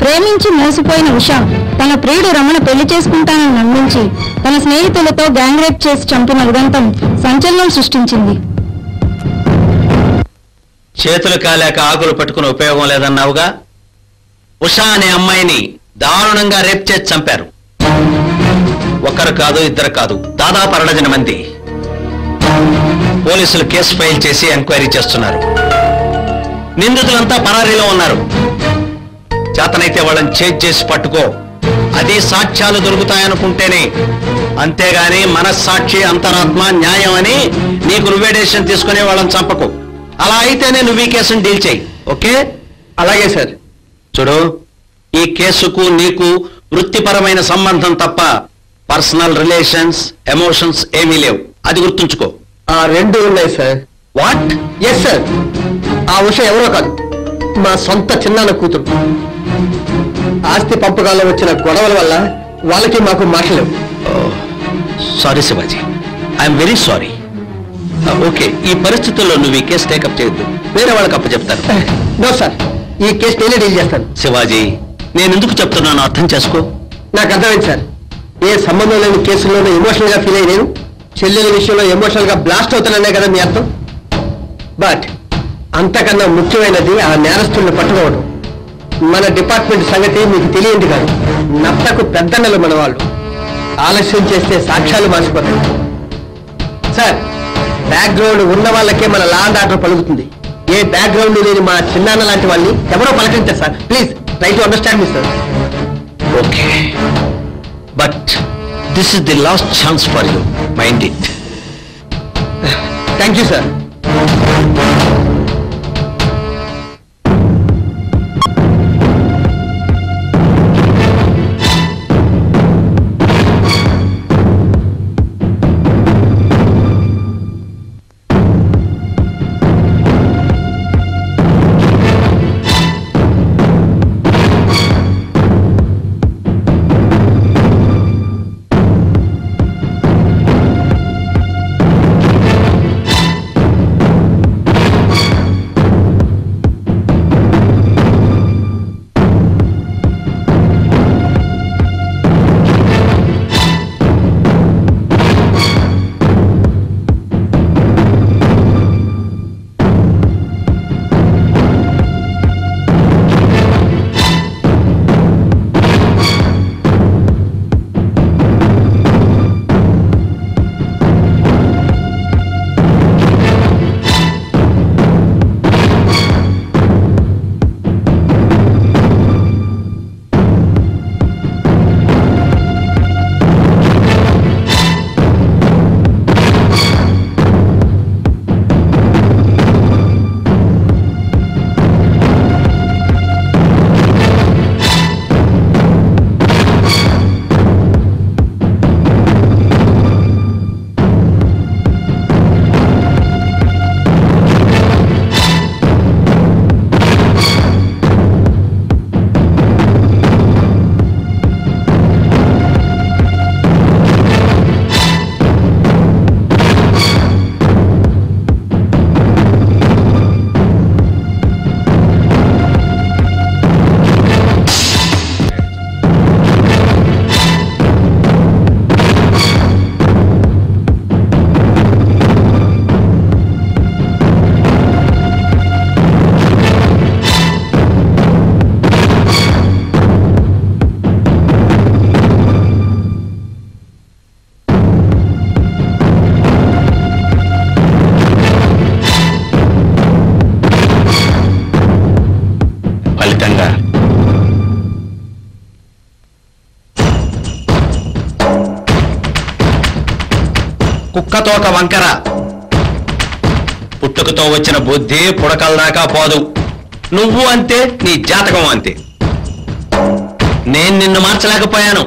ప్రేమించి మోసపోయిన ఉషా తన ప్రియుడు రమణ పెళ్లి చేసుకుంటానని నమ్మించి తన స్నేహితులతో గ్యాంగ్ రేప్ చేసి చంపిన ఉదంతం సంచలనం సృష్టించింది. చేతులు కాలేక ఆకులు పట్టుకుని ఉపయోగం లేదన్నావుగా. ఉషా అనే అమ్మాయిని దారుణంగా రేప్ చేసి చంపారు. ఒకరు కాదు, ఇద్దరు కాదు, దాదాపు 12 మంది. పోలీసులు కేసు ఫైల్ చేసి ఎంక్వైరీ చేస్తున్నారు. నిందితులంతా పరారీలో ఉన్నారు. చేతనైతే వాళ్ళని చేసి పట్టుకో. అది సాక్ష్యాలు దొరుకుతాయనుకుంటేనే, అంతేగాని మనస్సాక్షి అంతరాత్మ న్యాయం అని నీకు నువ్వే డెసిషన్ తీసుకునే వాళ్ళని చంపకు. అలా అయితేనే నువ్వు ఈ కేసును డీల్ చేయి. ఓకే? అలాగే సార్. చూడు, ఈ కేసుకు నీకు వృత్తిపరమైన సంబంధం తప్ప పర్సనల్ రిలేషన్స్, ఎమోషన్స్ ఏమీ లేవు. అది గుర్తుంచుకో. ఆ 2 ఉన్నాయి సార్. వాట్? Yes sir. ఆ ఉష ఎవరో కాదు, మా సొంత చిన్నాన్న కూతురు. ఆస్తి పంపకాల్లో వచ్చిన గొడవల వల్ల వాళ్ళకి మాకు మాటలేవు. Sorry Shivaji, I'm very sorry. Okay, ఈ పరిస్థితుల్లో నువ్వు ఈ కేసు టేకప్ చేయొద్దు, వేరే వాళ్ళకి అప్పచెప్తాను. నో సార్, ఈ కేసు నేనే డీల్ చేస్తాను. శివాజీ, నేను ఎందుకు చెప్తున్నాను అర్థం చేసుకో. నాకు అర్థమైంది సార్. ఏ సంబంధం లేని కేసుల్లోనూ ఎమోషనల్ గా ఫీల్ అయ్యి నేను చెల్లెల విషయంలో ఎమోషనల్ గా బ్లాస్ట్ అవుతాననే కదా మీ అర్థం. బట్ అంతకన్నా ముఖ్యమైనది ఆ నేరస్తుల్ని పట్టుకోవడం. మన డిపార్ట్మెంట్ సంగతి మీకు తెలియంది కాదు. నత్తకు పెద్దన్నలు మన వాళ్ళు. ఆలస్యం చేస్తే సాక్ష్యాలు మార్చిపోతాయి. సార్, బ్యాక్గ్రౌండ్ ఉన్న వాళ్ళకే మన లా అండ్ ఆర్డర్ పలుకుతుంది. ఏ బ్యాక్గ్రౌండ్ లేని మా చిన్నాన్న లాంటి వాళ్ళని ఎవరో పలకరించారు సార్. ప్లీజ్ ట్రై టు అండర్స్టాండ్ మీ sir. Okay, but this is the last chance for you. Mind it. Thank you sir. కుక్కతో ఒక వంకర. పుట్టుకతో వచ్చిన బుద్ధి పుడకల దాకా పోదు. నువ్వు అంతే, నీ జాతకం అంతే. నేను నిన్ను మార్చలేకపోయాను,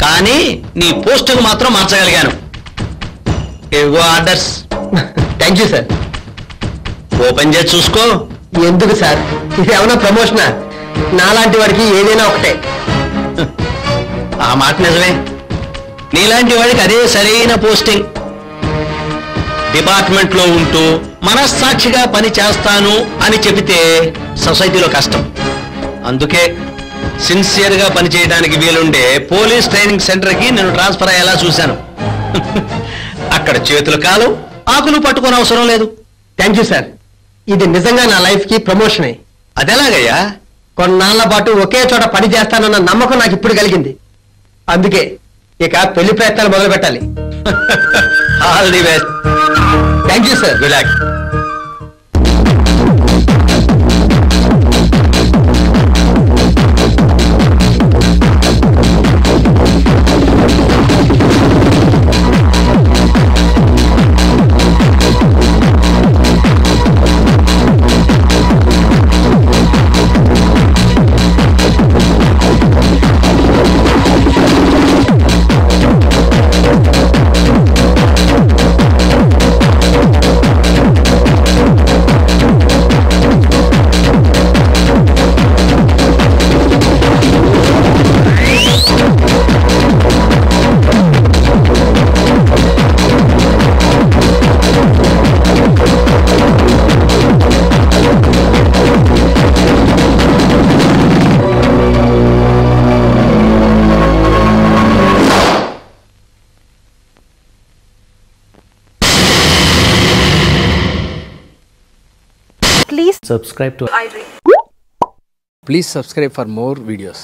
కానీ నీ పోస్టుకు మాత్రం మార్చగలిగాను. ఇవ్వు orders. Thank you sir. Open చేసి చూసుకో. ఎందుకు సార్, ఇది ఏమైనా ప్రమోషనా? నాలాంటి వాడికి ఏదైనా ఒకటే. ఆ మాట నిజమే. నీలాంటి వాడికి అదే సరైన పోస్టింగ్. డిపార్ట్మెంట్ లో ఉంటూ మనస్సాక్షిగా పని చేస్తాను అని చెబితే సొసైటీలో కష్టం. అందుకే సిన్సియర్ గా పని చేయడానికి వీలుండే పోలీస్ ట్రైనింగ్ సెంటర్ కి నేను ట్రాన్స్ఫర్ అయ్యేలా చూశాను. అక్కడ చేతులు కాలు ఆకులు పట్టుకునే అవసరం లేదు. Thank you sir. ఇది నిజంగా నా లైఫ్ కి ప్రమోషనే. అదెలాగయ్యా? కొన్నాళ్ల పాటు ఒకే చోట పని చేస్తానన్న నమ్మకం నాకు ఇప్పుడు కలిగింది. అందుకే ఇక పెళ్లి ప్రయత్నాలు మొదలు పెట్టాలి. All the best. Thank you sir. Good luck. Subscribe to. Please subscribe for more videos.